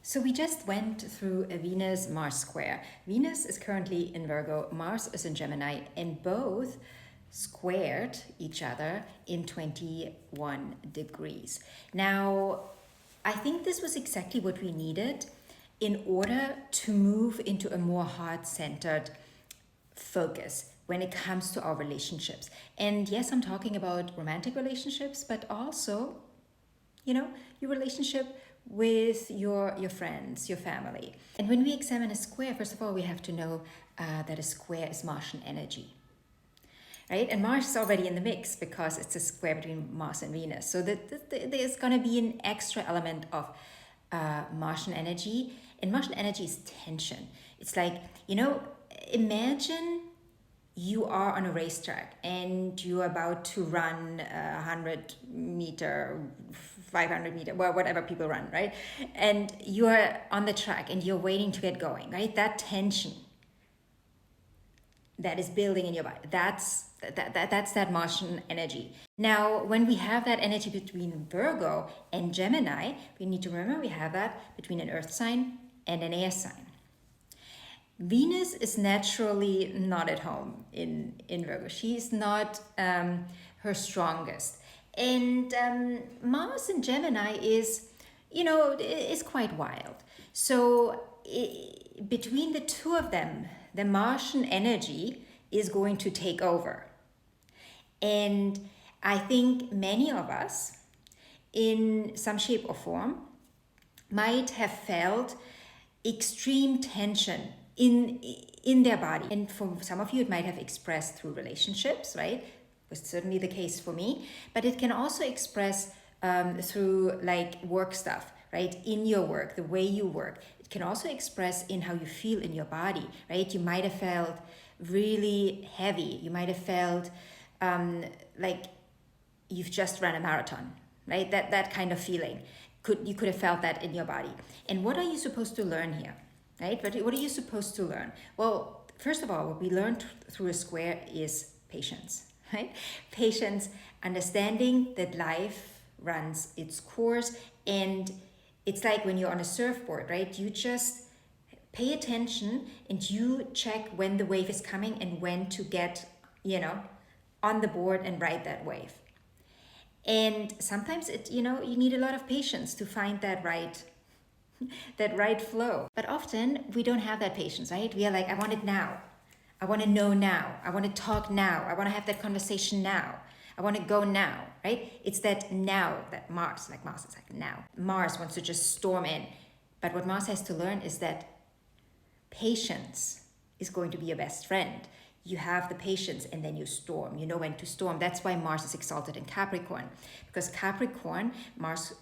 So we just went through a Venus-Mars square. Venus is currently in Virgo, Mars is in Gemini, and both squared each other in 21 degrees. Now, I think this was exactly what we needed in order to move into a more heart-centered focus when it comes to our relationships. And yes, I'm talking about romantic relationships, but also, your relationship with your friends, your family. And when we examine a square, first of all, we have to know that a square is Martian energy, right? And Mars is already in the mix because it's a square between Mars and Venus. So there's going to be an extra element of Martian energy. And Martian energy is tension. It's like, imagine you are on a racetrack and you're about to run 100 meter, 500 meter, well, whatever people run, right? And you're on the track and you're waiting to get going, right? That tension that is building in your body, that's that Martian energy. Now, when we have that energy between Virgo and Gemini, we need to remember we have that between an earth sign and an air sign. Venus is naturally not at home in Virgo. She's not her strongest. And Mars in Gemini is quite wild. So between the two of them, the Martian energy is going to take over. And I think many of us, in some shape or form, might have felt extreme tension in their body. And for some of you, it might have expressed through relationships, right? It was certainly the case for me. But it can also express through like work stuff, right? In your work, the way you work. It can also express in how you feel in your body, right? You might have felt really heavy. You might have felt like you've just run a marathon, right? That kind of feeling. You could have felt that in your body. And what are you supposed to learn here? Right? But what are you supposed to learn? Well, first of all, what we learned through a square is patience, right? Patience, understanding that life runs its course. And it's like when you're on a surfboard, right? You just pay attention and you check when the wave is coming and when to get, on the board and ride that wave. And sometimes you need a lot of patience to find that right flow. But often we don't have that patience, right? We are like, I want it now. I want to know now. I want to talk now. I want to have that conversation now. I want to go now, right? It's that now that Mars is like now. Mars wants to just storm in. But what Mars has to learn is that patience is going to be your best friend. You have the patience and then you storm. You know when to storm. That's why Mars is exalted in Capricorn. Because in Capricorn, Mars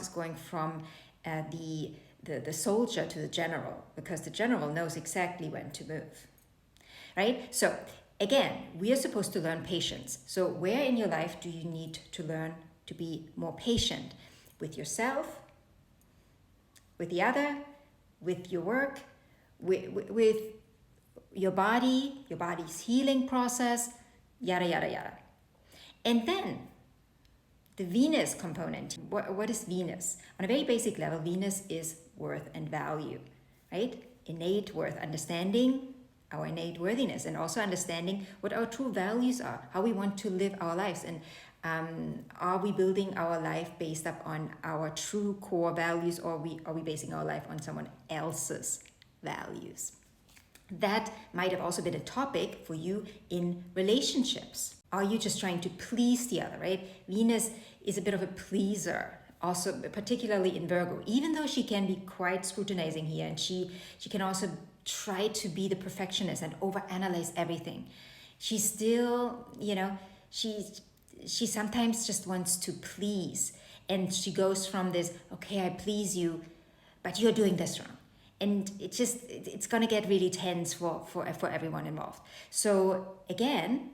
is going from the soldier to the general, because the general knows exactly when to move, right? So again, we are supposed to learn patience. So where in your life do you need to learn to be more patient with yourself, with the other, with your work, with your body's healing process, yada, yada, yada. And then the Venus component. What is Venus? On a very basic level, Venus is worth and value, right? Innate worth, understanding our innate worthiness, and also understanding what our true values are, how we want to live our lives, and are we building our life based upon our true core values, or are we basing our life on someone else's values? That might have also been a topic for you in relationships. Are you just trying to please the other, right? Venus is a bit of a pleaser, also particularly in Virgo, even though she can be quite scrutinizing here, and she can also try to be the perfectionist and overanalyze everything. She still, she sometimes just wants to please, and she goes from this, okay, I please you, but you're doing this wrong. And it's going to get really tense for everyone involved. So again,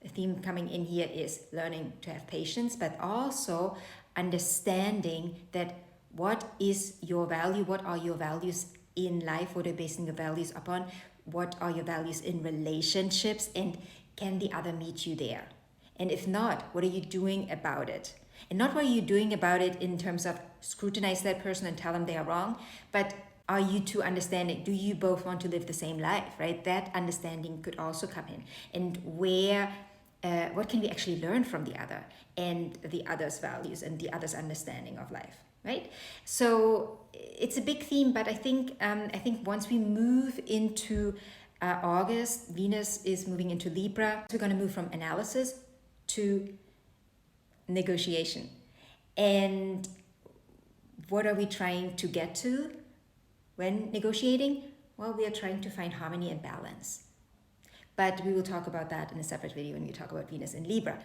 the theme coming in here is learning to have patience, but also understanding that what is your value, what are your values in life, what are you basing your values upon, what are your values in relationships, and can the other meet you there? And if not, what are you doing about it? And not what you're doing about it in terms of scrutinize that person and tell them they are wrong, but are you two understanding? Do you both want to live the same life, right? That understanding could also come in. And what can we actually learn from the other and the other's values and the other's understanding of life, right? So it's a big theme, but I think once we move into August, Venus is moving into Libra. We're going to move from analysis to negotiation. And what are we trying to get to when negotiating? Well, we are trying to find harmony and balance. But we will talk about that in a separate video when we talk about Venus in Libra.